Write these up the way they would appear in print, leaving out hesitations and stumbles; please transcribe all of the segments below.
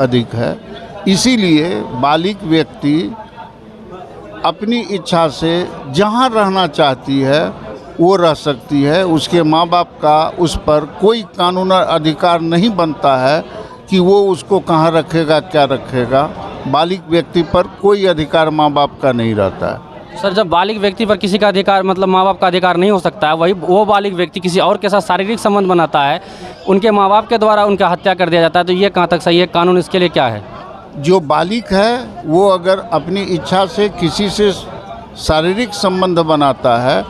अधिक है। इसीलिए बालिग व्यक्ति अपनी इच्छा से जहाँ रहना चाहती है वो रह सकती है। उसके माँ बाप का उस पर कोई कानूनी अधिकार नहीं बनता है कि वो उसको कहाँ रखेगा, क्या रखेगा। बालिग व्यक्ति पर कोई अधिकार माँ बाप का नहीं रहता है। सर, जब बालिग व्यक्ति पर किसी का अधिकार मतलब माँ बाप का अधिकार नहीं हो सकता है, वही वो बालिग व्यक्ति किसी और के साथ शारीरिक संबंध बनाता है, उनके माँ बाप के द्वारा उनका हत्या कर दिया जाता है, तो ये कहाँ तक सही है? कानून इसके लिए क्या है? जो बालिग है वो अगर अपनी इच्छा से किसी से शारीरिक संबंध बनाता है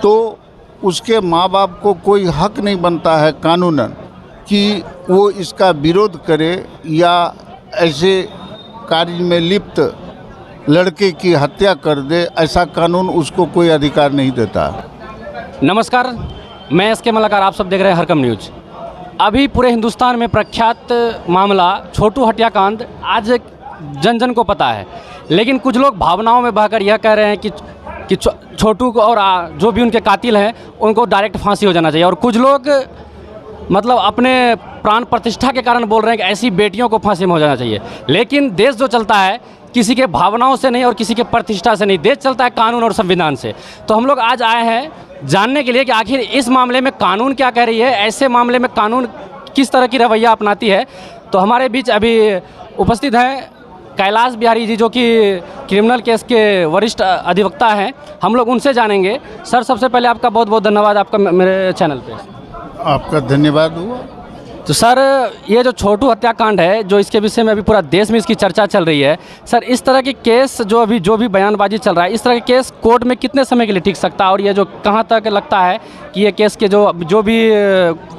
तो उसके माँ बाप को कोई हक नहीं बनता है कानूनन कि वो इसका विरोध करे या ऐसे कार्य में लिप्त लड़के की हत्या कर दे। ऐसा कानून उसको कोई अधिकार नहीं देता। नमस्कार, मैं एस के मलाकार, आप सब देख रहे हैं हरकम न्यूज। अभी पूरे हिंदुस्तान में प्रख्यात मामला छोटू हत्याकांड आज जन जन को पता है, लेकिन कुछ लोग भावनाओं में बहकर यह कह रहे हैं कि छोटू को और जो भी उनके कातिल हैं उनको डायरेक्ट फांसी हो जाना चाहिए, और कुछ लोग मतलब अपने प्राण प्रतिष्ठा के कारण बोल रहे हैं कि ऐसी बेटियों को फांसी में हो जाना चाहिए। लेकिन देश जो चलता है किसी के भावनाओं से नहीं और किसी के प्रतिष्ठा से नहीं, देश चलता है कानून और संविधान से। तो हम लोग आज आए हैं जानने के लिए कि आखिर इस मामले में कानून क्या कह रही है, ऐसे मामले में कानून किस तरह की रवैया अपनाती है। तो हमारे बीच अभी उपस्थित हैं कैलाश बिहारी जी, जो कि क्रिमिनल केस के वरिष्ठ अधिवक्ता हैं। हम लोग उनसे जानेंगे। सर, सबसे पहले आपका बहुत बहुत धन्यवाद आपका मेरे चैनल पे। आपका धन्यवाद हुआ। तो सर, ये जो छोटू हत्याकांड है, जो इसके विषय में अभी पूरा देश में इसकी चर्चा चल रही है, सर इस तरह के केस जो भी बयानबाजी चल रहा है, इस तरह के केस कोर्ट में कितने समय के लिए टिक सकता है, और ये जो कहाँ तक लगता है कि ये केस के जो भी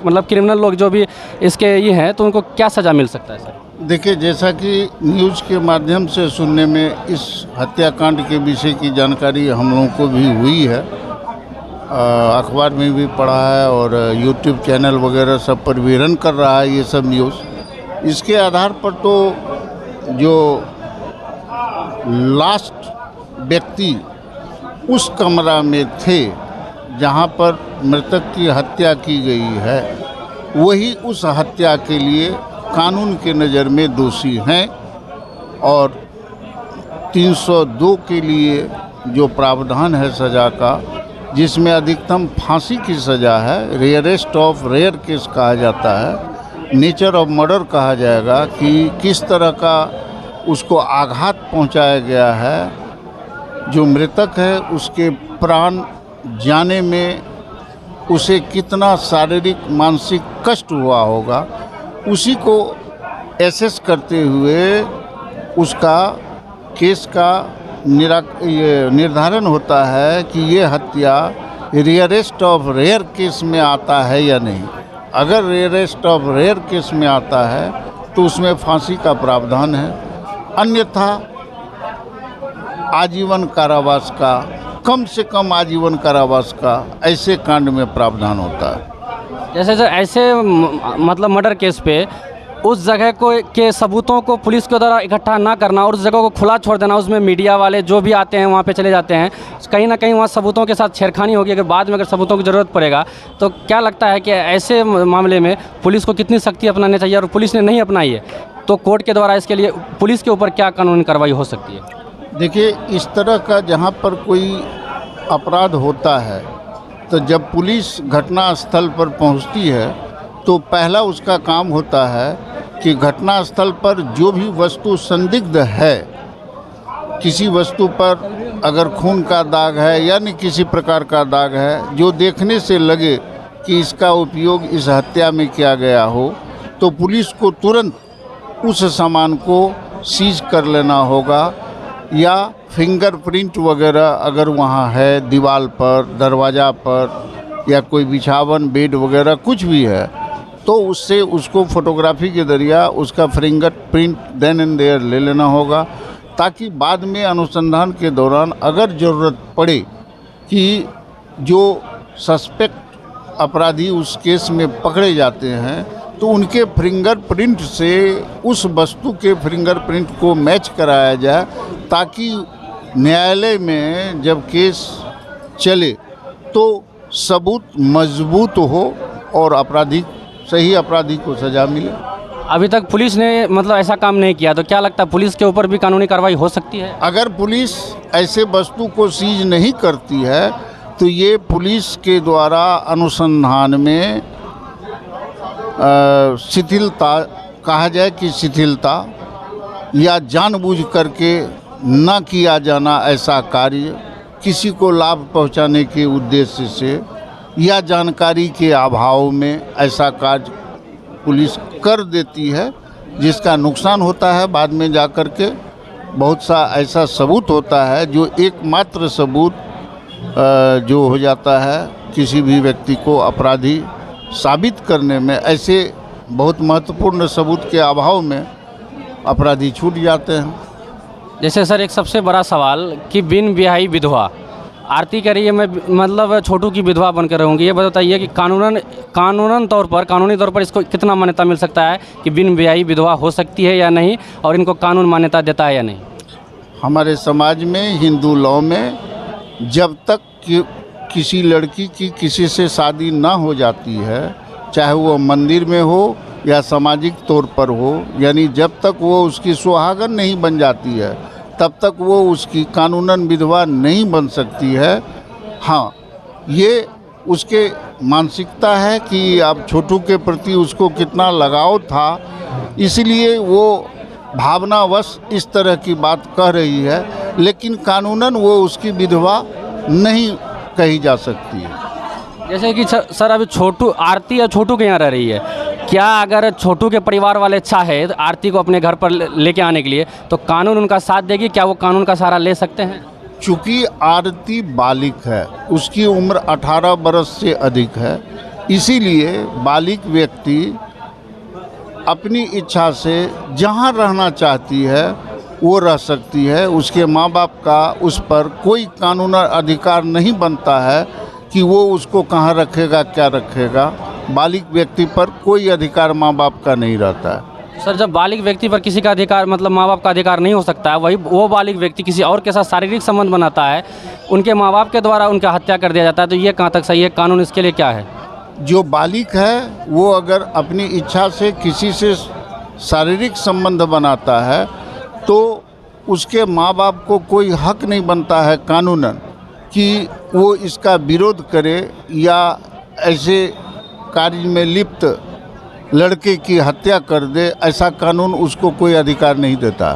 मतलब क्रिमिनल लोग जो भी इसके ये हैं, तो उनको क्या सज़ा मिल सकता है? सर देखिए, जैसा कि न्यूज़ के माध्यम से सुनने में इस हत्याकांड के विषय की जानकारी हम लोगों को भी हुई है, अखबार में भी पढ़ा है और यूट्यूब चैनल वगैरह सब पर भी रन कर रहा है ये सब न्यूज़। इसके आधार पर तो जो लास्ट व्यक्ति उस कमरा में थे जहां पर मृतक की हत्या की गई है, वही उस हत्या के लिए कानून के नज़र में दोषी हैं, और 302 के लिए जो प्रावधान है सज़ा का, जिसमें अधिकतम फांसी की सज़ा है, रेयरेस्ट ऑफ रेयर केस कहा जाता है, नेचर ऑफ मर्डर कहा जाएगा कि किस तरह का उसको आघात पहुंचाया गया है। जो मृतक है उसके प्राण जाने में उसे कितना शारीरिक मानसिक कष्ट हुआ होगा, उसी को एसेस करते हुए उसका केस का निर्धारण होता है कि ये हत्या रेयरेस्ट ऑफ रेयर केस में आता है या नहीं। अगर रेयरेस्ट ऑफ रेयर केस में आता है तो उसमें फांसी का प्रावधान है, अन्यथा आजीवन कारावास का, कम से कम आजीवन कारावास का ऐसे कांड में प्रावधान होता है। जैसे सर ऐसे मतलब मर्डर केस पे उस जगह के सबूतों को पुलिस के द्वारा इकट्ठा ना करना और उस जगह को खुला छोड़ देना, उसमें मीडिया वाले जो भी आते हैं वहाँ पे चले जाते हैं, कहीं ना कहीं वहाँ सबूतों के साथ छेड़खानी होगी। अगर बाद में अगर सबूतों की ज़रूरत पड़ेगा तो क्या लगता है कि ऐसे मामले में पुलिस को कितनी सख्ती अपनानी चाहिए, और पुलिस ने नहीं अपनाई है तो कोर्ट के द्वारा इसके लिए पुलिस के ऊपर क्या कानूनी कार्रवाई हो सकती है? देखिए, इस तरह का जहाँ पर कोई अपराध होता है तो जब पुलिस घटना स्थल पर पहुँचती है तो पहला उसका काम होता है कि घटना स्थल पर जो भी वस्तु संदिग्ध है, किसी वस्तु पर अगर खून का दाग है यानी किसी प्रकार का दाग है जो देखने से लगे कि इसका उपयोग इस हत्या में किया गया हो, तो पुलिस को तुरंत उस सामान को सीज कर लेना होगा, या फिंगरप्रिंट वगैरह अगर वहाँ है दीवार पर, दरवाज़ा पर, या कोई बिछावन, बेड वगैरह कुछ भी है, तो उससे उसको फोटोग्राफी के जरिया उसका फिंगरप्रिंट देन एंड देयर ले लेना होगा, ताकि बाद में अनुसंधान के दौरान अगर ज़रूरत पड़े कि जो सस्पेक्ट अपराधी उस केस में पकड़े जाते हैं तो उनके फिंगरप्रिंट से उस वस्तु के फिंगरप्रिंट को मैच कराया जाए, ताकि न्यायालय में जब केस चले तो सबूत मजबूत हो और सही अपराधी को सज़ा मिले। अभी तक पुलिस ने मतलब ऐसा काम नहीं किया, तो क्या लगता है पुलिस के ऊपर भी कानूनी कार्रवाई हो सकती है? अगर पुलिस ऐसे वस्तु को सीज नहीं करती है तो ये पुलिस के द्वारा अनुसंधान में शिथिलता, कहा जाए कि शिथिलता या जानबूझ करके न किया जाना ऐसा कार्य, किसी को लाभ पहुंचाने के उद्देश्य से या जानकारी के अभाव में ऐसा कार्य पुलिस कर देती है, जिसका नुकसान होता है बाद में जा कर के। बहुत सा ऐसा सबूत होता है जो एकमात्र सबूत जो हो जाता है किसी भी व्यक्ति को अपराधी साबित करने में, ऐसे बहुत महत्वपूर्ण सबूत के अभाव में अपराधी छूट जाते हैं। जैसे सर एक सबसे बड़ा सवाल कि बिन ब्याही विधवा आरती कह रही है, मैं मतलब छोटू की विधवा बनकर रहूँगी, ये बताइए कि कानूनी तौर पर इसको कितना मान्यता मिल सकता है कि बिन ब्याही विधवा हो सकती है या नहीं, और इनको कानून मान्यता देता है या नहीं? हमारे समाज में, हिंदू लॉ में, जब तक कि किसी लड़की की किसी से शादी ना हो जाती है, चाहे वो मंदिर में हो या सामाजिक तौर पर हो, यानी जब तक वो उसकी सुहागन नहीं बन जाती है तब तक वो उसकी कानूनन विधवा नहीं बन सकती है। हाँ, ये उसके मानसिकता है कि अब छोटू के प्रति उसको कितना लगाव था, इसलिए वो भावनावश इस तरह की बात कह रही है, लेकिन कानूनन वो उसकी विधवा नहीं कही जा सकती है। जैसे कि सर अभी छोटू, आरती या छोटू के यहाँ रह रही है, क्या अगर छोटू के परिवार वाले चाहे आरती को अपने घर पर लेके आने के लिए तो कानून उनका साथ देगी? क्या वो कानून का सहारा ले सकते हैं? चूँकि आरती बालिक है, उसकी उम्र 18 वर्ष से अधिक है, इसीलिए बालिक व्यक्ति अपनी इच्छा से जहाँ रहना चाहती है वो रह सकती है। उसके माँ बाप का उस पर कोई कानूनी अधिकार नहीं बनता है कि वो उसको कहाँ रखेगा, क्या रखेगा। बालिक व्यक्ति पर कोई अधिकार माँ बाप का नहीं रहता है। सर जब बालिक व्यक्ति पर किसी का अधिकार मतलब माँ बाप का अधिकार नहीं हो सकता है, वही वो बालिक व्यक्ति किसी और के साथ शारीरिक संबंध बनाता है, उनके माँ बाप के द्वारा उनका हत्या कर दिया जाता है, तो ये कहाँ तक सही है? कानून इसके लिए क्या है? जो बालिक है वो अगर अपनी इच्छा से किसी से शारीरिक संबंध बनाता है तो उसके माँ बाप को कोई हक नहीं बनता है कानूनन कि वो इसका विरोध करे या ऐसे कार्य में लिप्त लड़के की हत्या कर दे, ऐसा कानून उसको कोई अधिकार नहीं देता।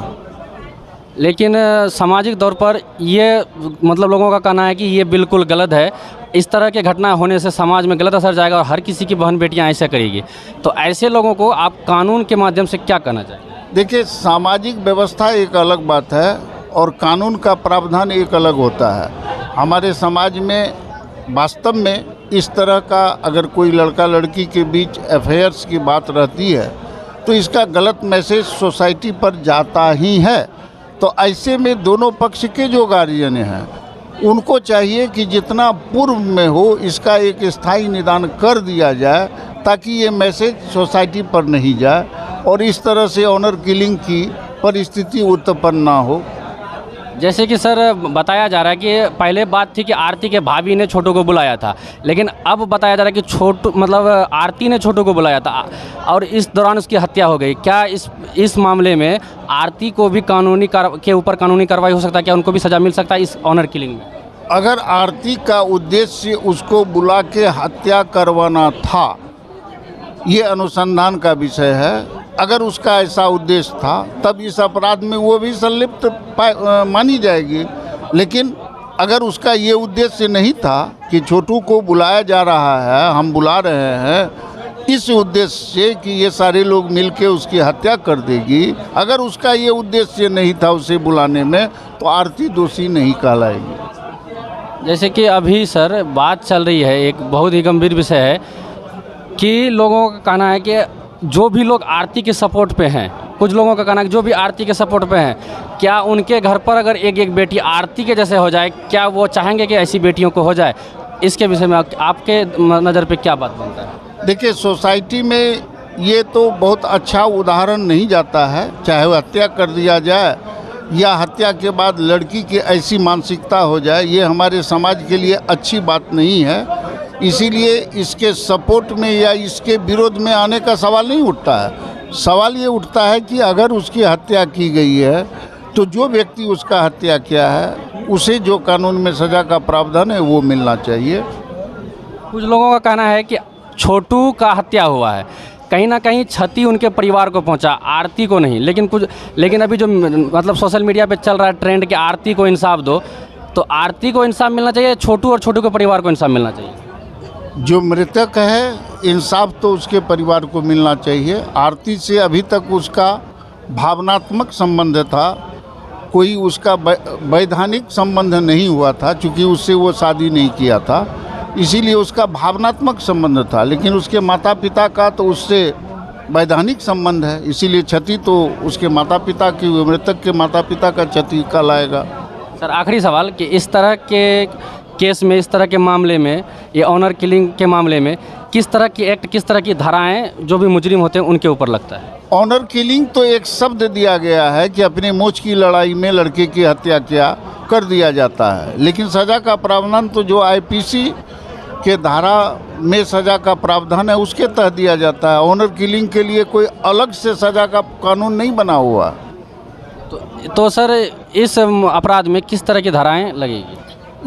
लेकिन सामाजिक तौर पर ये मतलब लोगों का कहना है कि ये बिल्कुल गलत है, इस तरह के घटना होने से समाज में गलत असर जाएगा और हर किसी की बहन बेटियां ऐसा करेगी, तो ऐसे लोगों को आप कानून के माध्यम से क्या कहना चाहिए? देखिए, सामाजिक व्यवस्था एक अलग बात है और कानून का प्रावधान एक अलग होता है। हमारे समाज में वास्तव में इस तरह का अगर कोई लड़का लड़की के बीच अफेयर्स की बात रहती है तो इसका गलत मैसेज सोसाइटी पर जाता ही है। तो ऐसे में दोनों पक्ष के जो गार्जियन हैं उनको चाहिए कि जितना पूर्व में हो इसका एक स्थायी निदान कर दिया जाए ताकि ये मैसेज सोसाइटी पर नहीं जाए और इस तरह से ऑनर किलिंग की परिस्थिति उत्पन्न ना हो। जैसे कि सर बताया जा रहा है कि पहले बात थी कि आरती के भाभी ने छोटू को बुलाया था, लेकिन अब बताया जा रहा है कि छोटू मतलब आरती ने छोटू को बुलाया था और इस दौरान उसकी हत्या हो गई। क्या इस मामले में आरती को भी कानूनी कार्रवाई हो सकता है? क्या उनको भी सज़ा मिल सकता है इस ऑनर किलिंग में? अगर आरती का उद्देश्य उसको बुला के हत्या करवाना था, ये अनुसंधान का विषय है। अगर उसका ऐसा उद्देश्य था तब इस अपराध में वो भी संलिप्त मानी जाएगी। लेकिन अगर उसका ये उद्देश्य नहीं था कि छोटू को बुलाया जा रहा है, हम बुला रहे हैं इस उद्देश्य से कि ये सारे लोग मिलके उसकी हत्या कर देगी, अगर उसका ये उद्देश्य नहीं था उसे बुलाने में, तो आरती दोषी नहीं कहलाएगी। जैसे कि अभी सर बात चल रही है, एक बहुत ही गंभीर विषय है कि लोगों का कहना है कि जो भी लोग आरती के सपोर्ट पे हैं, कुछ लोगों का कहना है कि जो भी आरती के सपोर्ट पे हैं, क्या उनके घर पर अगर एक एक बेटी आरती के जैसे हो जाए, क्या वो चाहेंगे कि ऐसी बेटियों को हो जाए? इसके विषय में आपके नज़र पे क्या बात बनता है? देखिए, सोसाइटी में ये तो बहुत अच्छा उदाहरण नहीं जाता है, चाहे वो हत्या कर दिया जाए या हत्या के बाद लड़की की ऐसी मानसिकता हो जाए, ये हमारे समाज के लिए अच्छी बात नहीं है। इसीलिए इसके सपोर्ट में या इसके विरोध में आने का सवाल नहीं उठता है। सवाल ये उठता है कि अगर उसकी हत्या की गई है तो जो व्यक्ति उसका हत्या किया है उसे जो कानून में सज़ा का प्रावधान है वो मिलना चाहिए। कुछ लोगों का कहना है कि छोटू का हत्या हुआ है, कहीं ना कहीं क्षति उनके परिवार को पहुंचा, आरती को नहीं। लेकिन अभी जो मतलब सोशल मीडिया पे चल रहा है ट्रेंड कि आरती को इंसाफ दो, तो आरती को इंसाफ मिलना चाहिए छोटू और छोटू के परिवार को इंसाफ मिलना चाहिए? जो मृतक है इंसाफ तो उसके परिवार को मिलना चाहिए। आरती से अभी तक उसका भावनात्मक संबंध था, कोई उसका वैधानिक संबंध नहीं हुआ था, क्योंकि उससे वो शादी नहीं किया था, इसीलिए उसका भावनात्मक संबंध था। लेकिन उसके माता पिता का तो उससे वैधानिक संबंध है, इसीलिए क्षति तो उसके माता पिता की, मृतक के माता पिता का क्षति कहलाएगा। सर आखिरी सवाल कि इस तरह के केस में, इस तरह के मामले में, ये ऑनर किलिंग के मामले में किस तरह की एक्ट, किस तरह की धाराएं जो भी मुजरिम होते हैं उनके ऊपर लगता है? ऑनर किलिंग तो एक शब्द दिया गया है कि अपने मोच की लड़ाई में लड़के की हत्या किया कर दिया जाता है, लेकिन सज़ा का प्रावधान तो जो आईपीसी के धारा में सज़ा का प्रावधान है उसके तहत दिया जाता है। ऑनर किलिंग के लिए कोई अलग से सज़ा का कानून नहीं बना हुआ। तो सर इस अपराध में किस तरह की धाराएं लगेगी?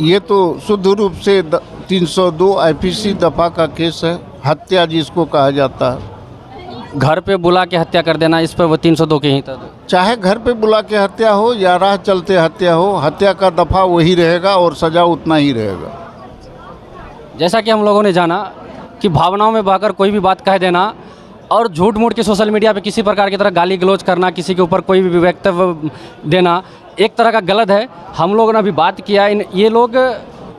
ये तो शुद्ध रूप से 302 आईपीसी दफ़ा का केस है, हत्या जिसको कहा जाता है। घर पे बुला के हत्या कर देना, इस पर वो 302 के ही तहत, चाहे घर पे बुला के हत्या हो या राह चलते हत्या हो, हत्या का दफ़ा वही रहेगा और सज़ा उतना ही रहेगा। जैसा कि हम लोगों ने जाना कि भावनाओं में बहकर कोई भी बात कह देना और झूठ मूठ के सोशल मीडिया पे किसी प्रकार की तरह गाली गलौज करना, किसी के ऊपर कोई भी वक्तव्य देना एक तरह का गलत है। हम लोगों ने अभी बात किया, ये लोग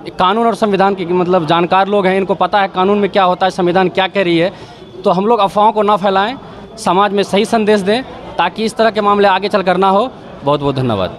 कानून और संविधान के मतलब जानकार लोग हैं, इनको पता है कानून में क्या होता है, संविधान क्या कह रही है। तो हम लोग अफवाहों को ना फैलाएं, समाज में सही संदेश दें ताकि इस तरह के मामले आगे चल कर ना हो। बहुत बहुत धन्यवाद।